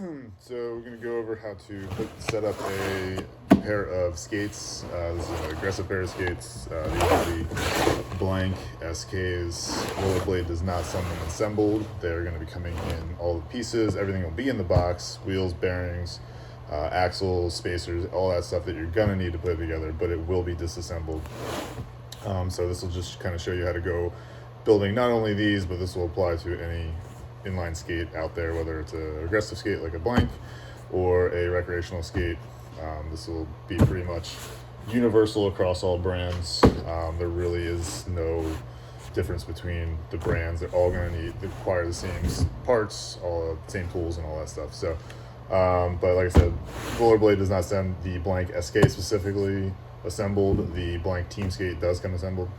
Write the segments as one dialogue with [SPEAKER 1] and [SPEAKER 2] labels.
[SPEAKER 1] So we're going to go over how to set up a pair of skates. This is an aggressive pair of skates. These are the blank SKs. Rollerblade does not send them assembled. They're going to be coming in all the pieces. Everything will be in the box: wheels, bearings, axles, spacers, all that stuff that you're going to need to put together, but it will be disassembled. So this will just kind of show you how to go building not only these, but this will apply to any inline skate out there, whether it's an aggressive skate like a blank or a recreational skate. This will be pretty much universal across all brands. There really is no difference between the brands. They're all going to require the same parts, all the same tools and all that stuff. So but like I said, Rollerblade does not send the blank SK specifically assembled. The blank team skate does come assembled,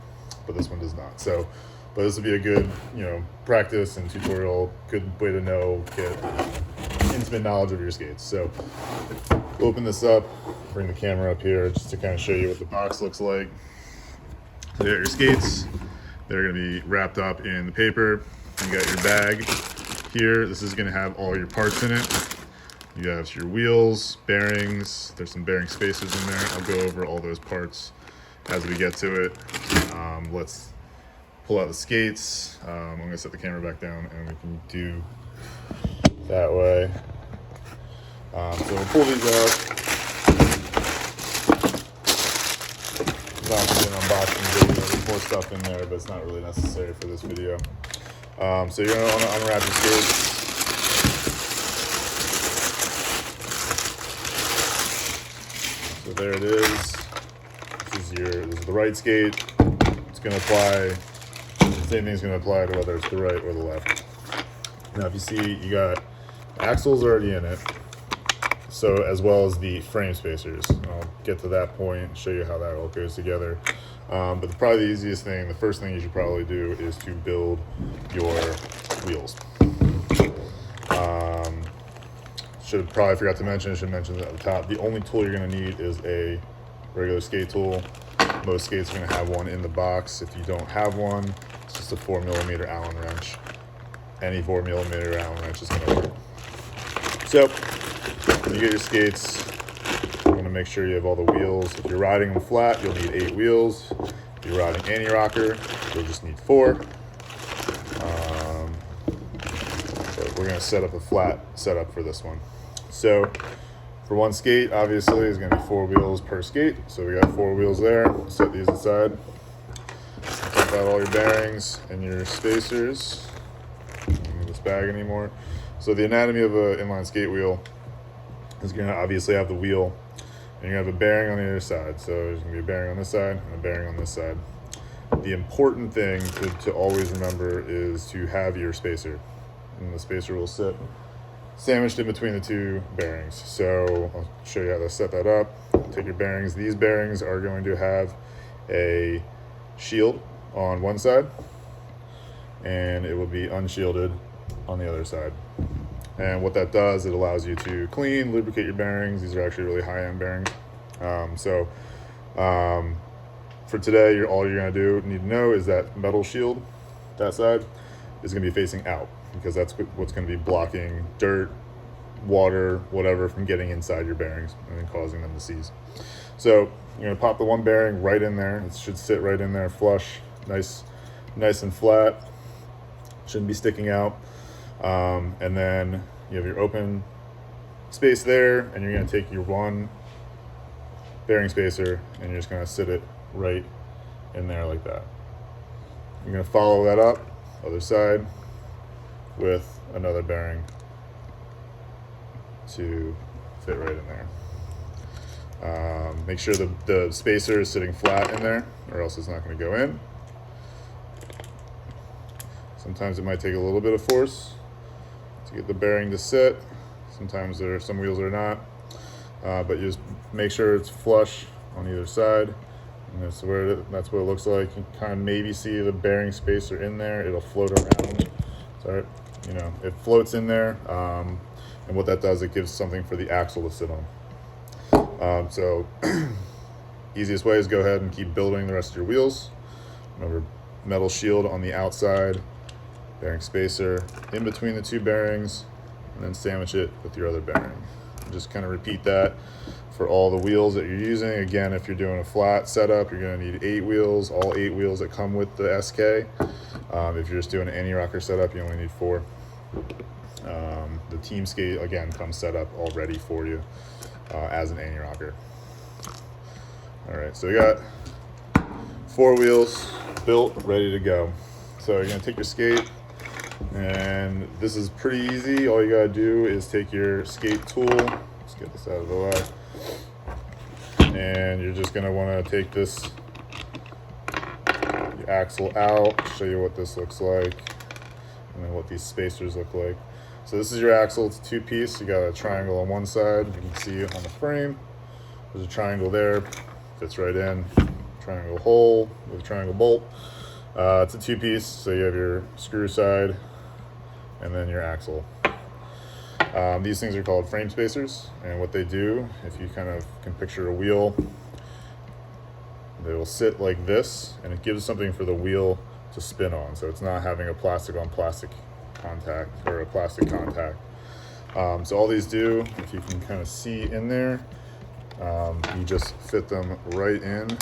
[SPEAKER 1] but this one does not. So but this would be a good, practice and tutorial, good way to get intimate knowledge of your skates. So open this up, bring the camera up here just to kind of show you what the box looks like. So you got your skates. They're going to be wrapped up in the paper. You got your bag here. This is going to have all your parts in it. You have your wheels, bearings. There's some bearing spacers in there. I'll go over all those parts as we get to it. Let's pull out the skates. I'm going to set the camera back down and we can do that way. So we'll pull these out. Not going to be an unboxing video. There's more stuff in there, but it's not really necessary for this video. So you're going to want to unwrap your skates. So there it is. This is the right skate. It's going to apply. Same thing's going to apply to whether it's the right or the left. Now, if you see, you got axles already in it, so as well as the frame spacers. I'll get to that point and show you how that all goes together. But probably the easiest thing, the first thing you should probably do is to build your wheels. Probably forgot to mention, I should mention at the top, the only tool you're going to need is a regular skate tool. Most skates are going to have one in the box. If you don't have one, it's just a 4mm Allen wrench. Any 4mm Allen wrench is going to work. So when you get your skates, you're going to make sure you have all the wheels. If you're riding them flat, you'll need 8 wheels. If you're riding anti-rocker, you'll just need 4. But we're going to set up a flat setup for this one. So for one skate, obviously, is going to be 4 wheels per skate. So we got 4 wheels there. Set these aside. Take out all your bearings and your spacers. Don't need this bag anymore. So the anatomy of an inline skate wheel is going to obviously have the wheel, and you're going to have a bearing on the other side. So there's going to be a bearing on this side and a bearing on this side. The important thing to always remember is to have your spacer, and the spacer will sit sandwiched in between the 2 bearings. So I'll show you how to set that up. Take your bearings. These bearings are going to have a shield on one side, and it will be unshielded on the other side. And what that does, it allows you to clean, lubricate your bearings. These are actually really high-end bearings. For today, all you're going to need to know is that metal shield, that side, is going to be facing out, because that's what's going to be blocking dirt, water, whatever from getting inside your bearings and then causing them to seize. So you're going to pop the one bearing right in there. It should sit right in there, flush, nice and flat. Shouldn't be sticking out. And then you have your open space there, and you're going to take your one bearing spacer and you're just going to sit it right in there like that. You're going to follow that up, other side, with another bearing to fit right in there. Make sure the spacer is sitting flat in there, or else it's not going to go in. Sometimes it might take a little bit of force to get the bearing to sit. Sometimes some wheels are not, but you just make sure it's flush on either side. And that's what it looks like. You can kind of maybe see the bearing spacer in there. It'll float around. So, it floats in there, and what that does, it gives something for the axle to sit on. So easiest way is go ahead and keep building the rest of your wheels. Remember, metal shield on the outside, bearing spacer in between the 2 bearings, and then sandwich it with your other bearing. Just kind of repeat that for all the wheels that you're using. Again, if you're doing a flat setup, you're going to need 8 wheels, all 8 wheels that come with the SK. If you're just doing an anti-rocker setup, you only need 4. The team skate, again, comes set up already for you as an anti-rocker. All right, so we got 4 wheels built, ready to go. So you're going to take your skate, and this is pretty easy. All you got to do is take your skate tool. Let's get this out of the way. And you're just going to want to take this axle out, show you what this looks like, and then what these spacers look like. So this is your axle. It's a 2-piece. You got a triangle on one side. You can see it on the frame. There's a triangle there. Fits right in. Triangle hole with a triangle bolt. It's a 2-piece, so you have your screw side and then your axle. These things are called frame spacers, and what they do, if you kind of can picture a wheel, they will sit like this, and it gives something for the wheel to spin on, so it's not having a plastic on plastic contact or a plastic contact. So all these do, if you can kind of see in there, you just fit them right in.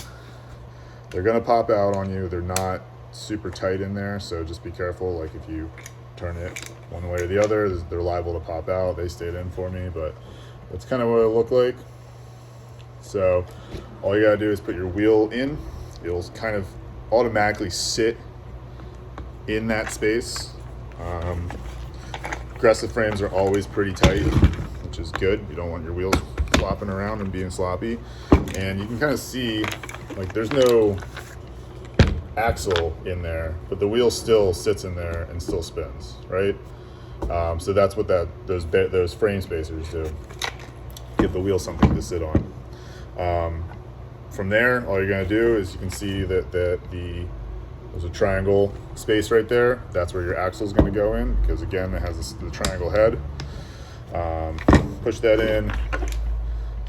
[SPEAKER 1] They're gonna pop out on you. They're not super tight in there, so just be careful. Like if you turn it one way or the other, they're liable to pop out. They stayed in for me, but that's kind of what it looked like. So all you gotta do is put your wheel in. It'll kind of automatically sit in that space. Aggressive frames are always pretty tight, which is good. You don't want your wheels flopping around and being sloppy. And you can kind of see, like, there's no axle in there, but the wheel still sits in there and still spins, right? So that's what those frame spacers do. Give the wheel something to sit on. From there, all you're going to do is you can see that there's a triangle space right there. That's where your axle is going to go in, because again, it has the triangle head. Push that in.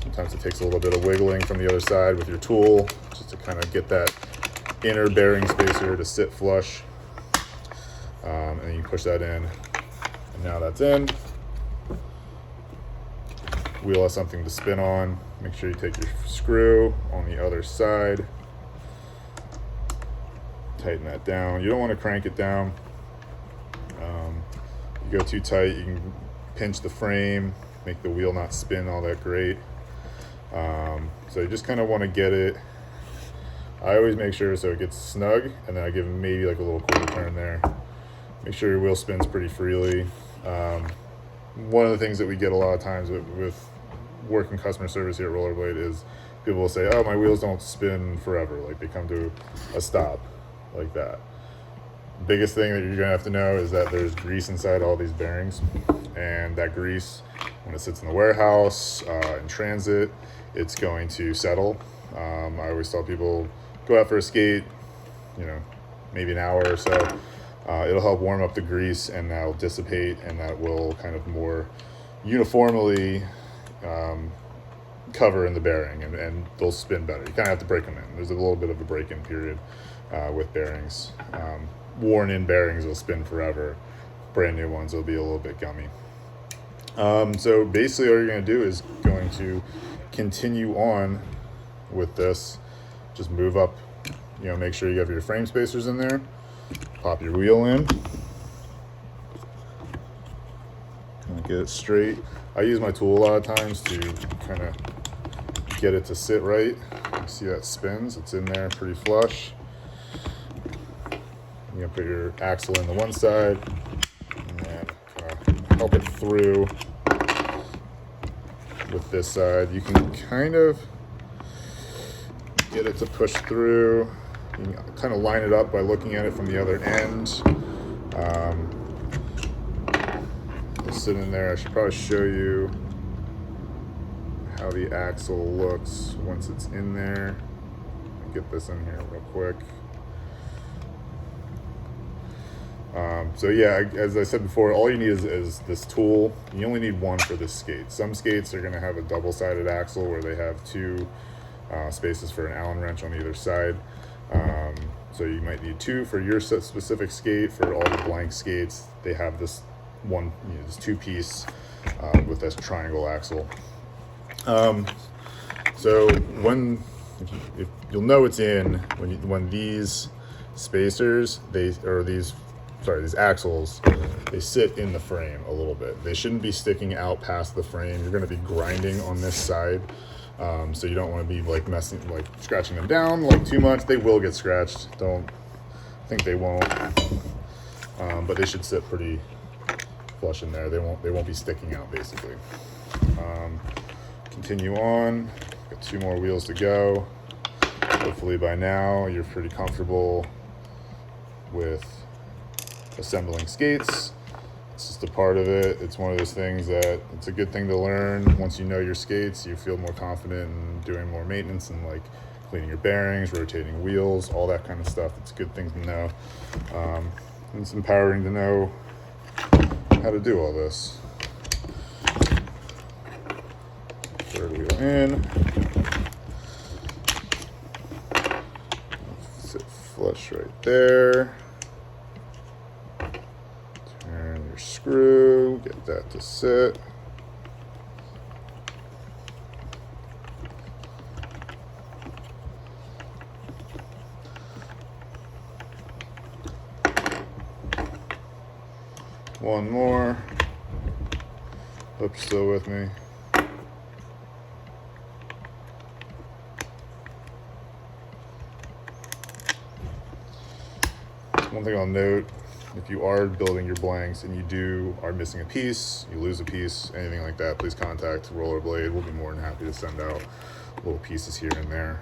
[SPEAKER 1] Sometimes it takes a little bit of wiggling from the other side with your tool, just to kind of get that inner bearing spacer to sit flush. And then you push that in, and now that's in. Wheel has something to spin on. Make sure you take your screw on the other side. Tighten that down. You don't want to crank it down. You go too tight, you can pinch the frame, make the wheel not spin all that great. So you just kind of want to get it. I always make sure so it gets snug, and then I give maybe like a little quarter turn there. Make sure your wheel spins pretty freely. One of the things that we get a lot of times with working customer service here at Rollerblade is people will say, oh, my wheels don't spin forever. Like they come to a stop like that. Biggest thing that you're gonna have to know is that there's grease inside all these bearings, and that grease, when it sits in the warehouse, in transit, it's going to settle. I always tell people, go out for a skate, maybe an hour or so. It'll help warm up the grease, and that'll dissipate, and that will kind of more uniformly cover in the bearing, and they'll spin better. You kind of have to break them in. There's a little bit of a break-in period with bearings. Worn-in bearings will spin forever. Brand new ones will be a little bit gummy. So basically all you're going to do is going to continue on with this. Just move up, make sure you have your frame spacers in there. Pop your wheel in. Kind of get it straight. I use my tool a lot of times to kind of get it to sit right. You see that spins, it's in there pretty flush. You're gonna put your axle in the one side and then kind of help it through with this side. You can kind of get it to push through. You can kind of line it up by looking at it from the other end. It'll sit in there. I should probably show you how the axle looks once it's in there. Get this in here real quick. So yeah, as I said before, all you need is this tool. You only need one for this skate. Some skates are going to have a double-sided axle where they have 2 spaces for an Allen wrench on either side. So you might need 2 for your specific skate. For all the blank skates, they have this one, just two piece with this triangle axle. So if you'll know it's in when these spacers, these axles, they sit in the frame a little bit. They shouldn't be sticking out past the frame. You're going to be grinding on this side, so you don't want to be like scratching them down like too much. They will get scratched. Don't think they won't, but they should sit pretty flush in there. They won't be sticking out basically. Continue on. Got 2 more wheels to go. Hopefully by now you're pretty comfortable with assembling skates. It's just a part of it. It's one of those things that it's a good thing to learn. Once you know your skates, you feel more confident in doing more maintenance and like cleaning your bearings, rotating wheels, all that kind of stuff. It's a good thing to know. And it's empowering to know how to do all this. Third wheel in. Sit flush right there. Turn your screw, get that to sit. One more. Hope you're still with me. One thing I'll note, if you are building your blanks and you are missing a piece, you lose a piece, anything like that, please contact Rollerblade. We'll be more than happy to send out little pieces here and there.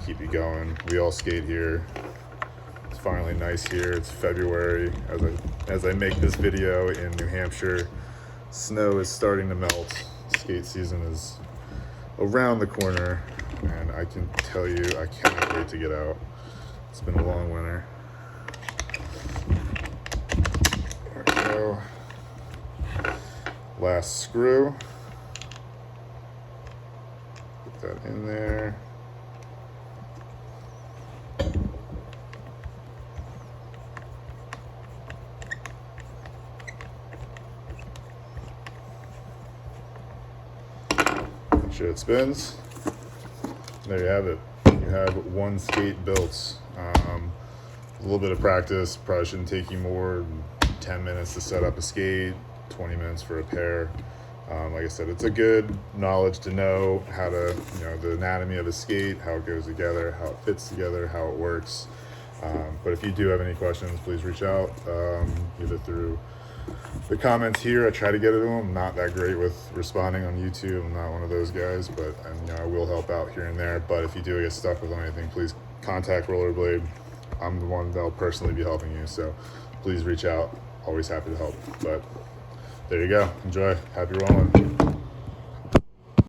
[SPEAKER 1] Keep you going. We all skate here. It's finally nice here. It's February. As I make this video in New Hampshire, snow is starting to melt. Skate season is around the corner, and I can tell you, I cannot wait to get out. It's been a long winter. There we go. Last screw. Put that in there. Make sure it spins. There you have it. You have one skate built. A little bit of practice probably shouldn't take you more than 10 minutes to set up a skate, 20 minutes for a pair. Like I said, it's a good knowledge to know how to, the anatomy of a skate, how it goes together, how it fits together, how it works. But if you do have any questions, please reach out, either through the comments here. I try to get to them. I'm not that great with responding on YouTube. I'm not one of those guys, but I will help out here and there. But if you do get stuck with anything, please contact Rollerblade. I'm the one that'll personally be helping you, so please reach out. Always happy to help. But there you go. Enjoy. Happy rolling.